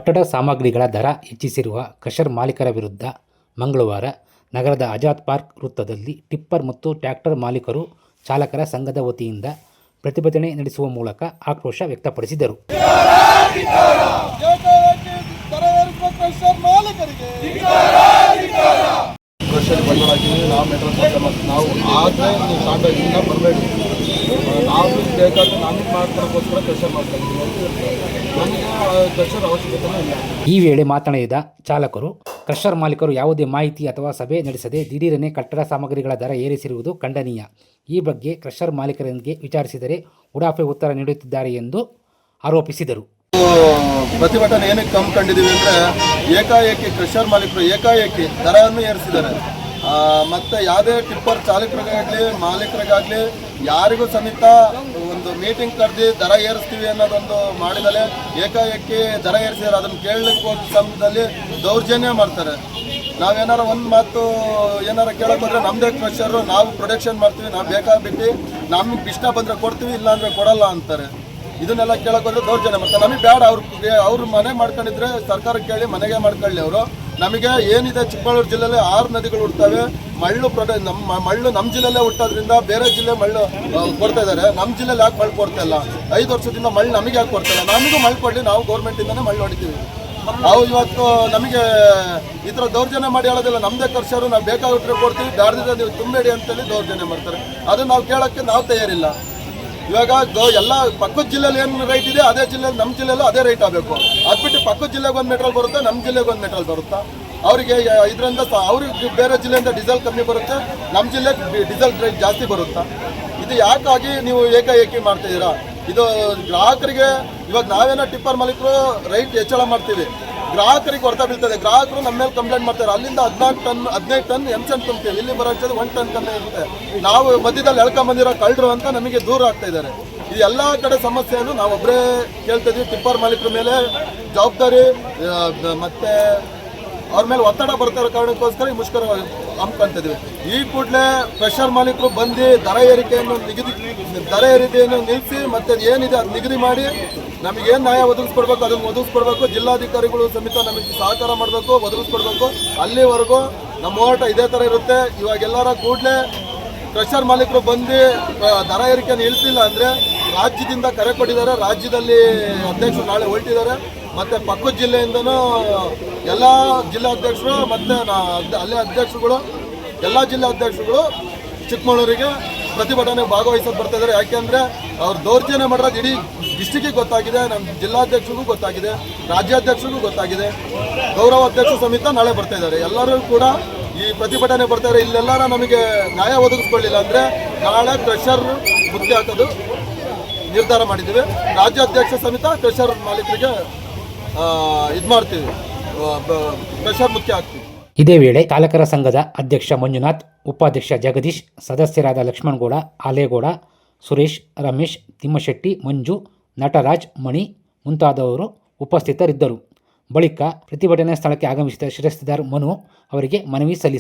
ಕಟ್ಟಡ ಸಾಮಗ್ರಿಗಳ ದರ ಹೆಚ್ಚಿಸಿರುವ ಕ್ರಷರ್ ಮಾಲೀಕರ ವಿರುದ್ಧ ಮಂಗಳವಾರ ನಗರದ ಆಜಾದ್ ಪಾರ್ಕ್ ವೃತ್ತದಲ್ಲಿ ಟಿಪ್ಪರ್ ಮತ್ತು ಟ್ರ್ಯಾಕ್ಟರ್ ಮಾಲೀಕರು ಚಾಲಕರ ಸಂಘದ ವತಿಯಿಂದ ಪ್ರತಿಭಟನೆ ನಡೆಸುವ ಮೂಲಕ ಆಕ್ರೋಶ ವ್ಯಕ್ತಪಡಿಸಿದರು. ಕ್ರಷರ್ ಬಂಡವಾಳಾಗಿದ್ದೀವಿ. ನಾವು ಮೆಟ್ರೋಲ್ ಕೆಲಸ ಮಾಡ್ತೀವಿ. ನಾವು ಆದರೆ ನೀವು ಸಾಕಾಗಿಲ್ಲ ಬರಬೇಡಿ, ನಾವು ಬೇಕಾದ್ರೆ ನಮಗೆ ಮಾಡ್ಕೊಳಕ್ಕೋಸ್ಕರ ಕ್ರಷರ್ ಮಾಡ್ತಾ ಇದ್ದೀವಿ. ನಮಗೆ ಕ್ರಷರ್ ಅವಶ್ಯಕತೆ ಇಲ್ಲ. ಈ ವೇಳೆ ಮಾತನಾಡಿದ ಚಾಲಕರು, ಕ್ರಷರ್ ಮಾಲೀಕರು ಯಾವುದೇ ಮಾಹಿತಿ ಅಥವಾ ಸಭೆ ನಡೆಸದೆ ದಿಢೀರನೆ ಕಟ್ಟಡ ಸಾಮಗ್ರಿಗಳ ದರ ಏರಿಸಿರುವುದು ಖಂಡನೀಯ. ಈ ಬಗ್ಗೆ ಕ್ರಷರ್ ಮಾಲೀಕರಿಗೆ ವಿಚಾರಿಸಿದರೆ ಉಡಾಫೆ ಉತ್ತರ ನೀಡುತ್ತಿದ್ದಾರೆ ಎಂದು ಆರೋಪಿಸಿದರು. ಪ್ರತಿಭಟನೆ ಏನಕ್ಕೆ ಕಂಡಿದ್ದೀವಿ ಅಂದರೆ, ಏಕಾಏಕಿ ಕ್ರಷರ್ ಮಾಲೀಕರು ಏಕಾಏಕಿ ದರವನ್ನು ಏರಿಸಿದ್ದಾರೆ. ಮತ್ತು ಯಾವುದೇ ಟಿಪ್ಪರ್ ಚಾಲಕರಿಗಾಗಲಿ ಮಾಲೀಕರಿಗಾಗಲಿ ಯಾರಿಗೂ ಸಮೇತ ಒಂದು ಮೀಟಿಂಗ್ ಕರೆದು ದರ ಏರಿಸ್ತೀವಿ ಅನ್ನೋದೊಂದು ಮಾಡಿದರೆ ಏಕಾಏಕಿ ದರ ಏರಿಸಿದ್ದಾರೆ. ಅದನ್ನು ಕೇಳಲಿಕ್ಕೆ ಹೋದ ಸಮಯದಲ್ಲಿ ದೌರ್ಜನ್ಯ ಮಾಡ್ತಾರೆ. ನಾವೇನಾರ ಒಂದು ಮಾತು ಏನಾರ ಕೇಳಕ್ಕೆ ಹೋದರೆ ನಮ್ಮದೇ ಕ್ರಷರು, ನಾವು ಪ್ರೊಡಕ್ಷನ್ ಮಾಡ್ತೀವಿ, ನಾವು ಬೇಕಾಗ್ಬಿಟ್ಟು ನಮಗೆ ಇಷ್ಟ ಬಂದರೆ ಕೊಡ್ತೀವಿ, ಇಲ್ಲಾಂದರೆ ಕೊಡಲ್ಲ ಅಂತಾರೆ. ಇದನ್ನೆಲ್ಲ ಕೇಳಕ್ಕೆ ಹೋದರೆ ದೌರ್ಜನ್ಯ ಮಾಡ್ತಾರೆ. ನಮಗೆ ಬೇಡ, ಅವ್ರು ಮನೆ ಮಾಡ್ಕೊಂಡಿದ್ರೆ ಸರ್ಕಾರಕ್ಕೆ ಕೇಳಿ ಮನೆಗೆ ಮಾಡ್ಕೊಳ್ಳಿ. ಅವರು ನಮಗೆ ಏನಿದೆ, ಚಿಕ್ಕಮಗಳೂರು ಜಿಲ್ಲೆಯಲ್ಲಿ 6 ನದಿಗಳು ಹುಡ್ತವೆ. ಮಳ್ಳು ಮಳ್ಳು ನಮ್ಮ ಜಿಲ್ಲೆಯಲ್ಲೇ ಹುಟ್ಟೋದ್ರಿಂದ ಬೇರೆ ಜಿಲ್ಲೆ ಮಳ್ಳು ಕೊಡ್ತಾ ಇದ್ದಾರೆ. ನಮ್ಮ ಜಿಲ್ಲೆಯಲ್ಲಿ ಯಾಕೆ ಮಳ್ಳು ಕೊಡ್ತಾ ಇಲ್ಲ? 5 ವರ್ಷದಿಂದ ಮಳ್ಳು ನಮಗೆ ಯಾಕೆ ಕೊಡ್ತಾ ಇಲ್ಲ? ನಮಗೂ ಮಳ್ಳು ಕೊಡಲಿ, ನಾವು ಗೌರ್ಮೆಂಟಿಂದನೇ ಮಳ್ಳು ಹೊಡಿತೀವಿ. ನಾವು ಇವತ್ತು ನಮಗೆ ಈ ಥರ ದೌರ್ಜನ್ಯ ಮಾಡಿ ಹೇಳೋದಿಲ್ಲ. ನಮ್ಮದೇ ಖರ್ಚರು, ನಾವು ಬೇಕಾಗಿಟ್ಟರೆ ಕೊಡ್ತೀವಿ, ಬ್ಯಾಡ್ದಿದ್ರೆ ನೀವು ತುಂಬಬೇಡಿ ಅಂತೇಳಿ ದೌರ್ಜನ್ಯ ಮಾಡ್ತಾರೆ. ಅದನ್ನು ನಾವು ಕೇಳೋಕ್ಕೆ ನಾವು ತಯಾರಿಲ್ಲ. ಇವಾಗ ಎಲ್ಲ ಪಕ್ಕದ ಜಿಲ್ಲೆಯಲ್ಲಿ ಏನು ರೈಟ್ ಇದೆ ಅದೇ ಜಿಲ್ಲೆಯಲ್ಲಿ ನಮ್ಮ ಜಿಲ್ಲೆಯಲ್ಲೂ ಅದೇ ರೈಟ್ ಆಗಬೇಕು. ಅದು ಬಿಟ್ಟು ಪಕ್ಕದ ಜಿಲ್ಲೆಗೆ ಒಂದು ಮೆಟ್ರೋಲ್ ಬರುತ್ತೆ, ನಮ್ಮ ಜಿಲ್ಲೆಗೆ ಒಂದು ಮೆಟ್ರೋಲ್ ಬರುತ್ತಾ? ಅವರಿಗೆ ಇದರಿಂದ ಅವ್ರಿಗೆ ಬೇರೆ ಜಿಲ್ಲೆಯಿಂದ ಡೀಸೆಲ್ ಕಮ್ಮಿ ಬರುತ್ತೆ, ನಮ್ಮ ಜಿಲ್ಲೆಗೆ ಡೀಸೆಲ್ ರೇಟ್ ಜಾಸ್ತಿ ಬರುತ್ತಾ? ಇದು ಯಾಕಾಗಿ ನೀವು ಏಕಾಏಕಿ ಮಾಡ್ತಿದ್ದೀರಾ? ಇದು ಗ್ರಾಹಕರಿಗೆ, ಇವಾಗ ನಾವೇನೋ ಟಿಪ್ಪರ್ ಮಾಲೀಕರು ರೈಟ್ ಹೆಚ್ಚಳ ಮಾಡ್ತೀವಿ, ಗ್ರಾಹಕರಿಗೆ ಹೊರತ ಬೀಳ್ತದೆ. ಗ್ರಾಹಕರು ನಮ್ಮ ಮೇಲೆ ಕಂಪ್ಲೇಂಟ್ ಮಾಡ್ತಾರೆ. ಅಲ್ಲಿಂದ 15 ಟನ್ ಎಮ್ಸೆಂಟ್ ತುಂಬ್ತೀವಿ, ಇಲ್ಲಿ ಬರೋ 1 ಟನ್ ಕಮ್ಮಿ ಇರುತ್ತೆ. ನಾವು ಮಧ್ಯದಲ್ಲಿ ಎಳ್ಕೊಂಬಂದಿರೋ ಕಳ್ಳರು ಅಂತ ನಮಗೆ ದೂರ ಆಗ್ತಾ ಇದ್ದಾರೆ. ಈ ಎಲ್ಲ ಕಡೆ ಸಮಸ್ಯೆಯನ್ನು ನಾವು ಒಬ್ಬರೇ ಕೇಳ್ತಾ ಇದ್ದೀವಿ. ಟಿಪ್ಪರ್ ಮಾಲೀಕರ ಮೇಲೆ ಜವಾಬ್ದಾರಿ ಮತ್ತು ಅವ್ರ ಮೇಲೆ ಒತ್ತಡ ಬರ್ತಿರೋ ಕಾರಣಕ್ಕೋಸ್ಕರ ಈ ಮುಷ್ಕರ ಹಮ್ಮಿಕೊಳ್ತಿದ್ದೀವಿ. ಈ ಕೂಡಲೇ ಕ್ರಷರ್ ಮಾಲೀಕರು ಬಂದು ದರ ಏರಿಕೆಯನ್ನು ನಿಲ್ಲಿಸಿ ಮತ್ತು ಏನಿದೆ ಅದು ನಿಗದಿ ಮಾಡಿ ನಮಗೇನು ನ್ಯಾಯ ಒದಗಿಸ್ಕೊಡ್ಬೇಕು ಅದನ್ನು ಒದಗಿಸ್ಕೊಡ್ಬೇಕು. ಜಿಲ್ಲಾಧಿಕಾರಿಗಳು ಸಮೇತ ನಮಗೆ ಸಹಕಾರ ಮಾಡಬೇಕು, ಒದಗಿಸ್ಕೊಡ್ಬೇಕು. ಅಲ್ಲಿವರೆಗೂ ನಮ್ಮ ಹೋರಾಟ ಇದೇ ಥರ ಇರುತ್ತೆ. ಇವಾಗೆಲ್ಲರ ಕೂಡಲೇ ಕ್ರಷರ್ ಮಾಲೀಕರು ಬಂದು ದರ ಏರಿಕೆಯನ್ನು ನಿಲ್ಲಿಸಿಲ್ಲ ಅಂದರೆ ರಾಜ್ಯದಿಂದ ಕರೆ ಕೊಟ್ಟಿದ್ದಾರೆ. ರಾಜ್ಯದಲ್ಲಿ ಅಧ್ಯಕ್ಷರು ನಾಳೆ ಹೊರಟಿದ್ದಾರೆ. ಮತ್ತು ಪಕ್ಕದ ಜಿಲ್ಲೆಯಿಂದನೂ ಎಲ್ಲ ಜಿಲ್ಲಾಧ್ಯಕ್ಷರು ಮತ್ತು ಅಲ್ಲೇ ಅಧ್ಯಕ್ಷರುಗಳು, ಎಲ್ಲ ಜಿಲ್ಲಾ ಅಧ್ಯಕ್ಷರುಗಳು ಚಿಕ್ಕಮಗಳೂರಿಗೆ ಪ್ರತಿಭಟನೆ ಭಾಗವಹಿಸೋದು ಬರ್ತಾ ಇದ್ದಾರೆ. ಯಾಕೆಂದರೆ ಅವ್ರು ದೌರ್ಜನ್ಯ ಮಾಡಿರೋದು ಇಡೀ ಡಿಸ್ಟಿಕ್ಕಿಗೆ ಗೊತ್ತಾಗಿದೆ, ನಮ್ಮ ಜಿಲ್ಲಾಧ್ಯಕ್ಷರಿಗೂ ಗೊತ್ತಾಗಿದೆ, ರಾಜ್ಯಾಧ್ಯಕ್ಷರಿಗೂ ಗೊತ್ತಾಗಿದೆ, ಗೌರವ ಅಧ್ಯಕ್ಷರು ಸಮೇತ ನಾಳೆ ಬರ್ತಾ ಇದ್ದಾರೆ. ಎಲ್ಲರೂ ಕೂಡ ಈ ಪ್ರತಿಭಟನೆ ಬರ್ತಾರೆ. ಇಲ್ಲೆಲ್ಲರ ನಮಗೆ ನ್ಯಾಯ ಒದಗಿಸ್ಕೊಳ್ಳಿಲ್ಲ ಅಂದರೆ ನಾಳೆ ಕ್ರಷರ್ ಮುತ್ತಿ ಹಾಕೋದು ನಿರ್ಧಾರ ಮಾಡಿದ್ದೀವಿ. ರಾಜ್ಯಾಧ್ಯಕ್ಷ ಸಮೇತ ಕ್ರಷರ್ ಮಾಲೀಕರಿಗೆ ಇದು ಮಾಡ್ತೀವಿ, ಕ್ರಷರ್ ಮುತ್ತಿ ಹಾಕ್ತೀವಿ. ಇದೇ ವೇಳೆ ಚಾಲಕರ ಸಂಘದ ಅಧ್ಯಕ್ಷ ಮಂಜುನಾಥ್, ಉಪಾಧ್ಯಕ್ಷ ಜಗದೀಶ್, ಸದಸ್ಯರಾದ ಲಕ್ಷ್ಮಣಗೌಡ, ಆಲೇಗೌಡ, ಸುರೇಶ್, ರಮೇಶ್, ತಿಮ್ಮಶೆಟ್ಟಿ, ಮಂಜು, ನಟರಾಜ್, ಮಣಿ ಮುಂತಾದವರು ಉಪಸ್ಥಿತರಿದ್ದರು. ಬಳಿಕ ಪ್ರತಿಭಟನಾ ಸ್ಥಳಕ್ಕೆ ಆಗಮಿಸಿದ ಶಿರಸ್ತೆದಾರ್ ಮನು ಅವರಿಗೆ ಮನವಿ ಸಲ್ಲಿಸಿದರು.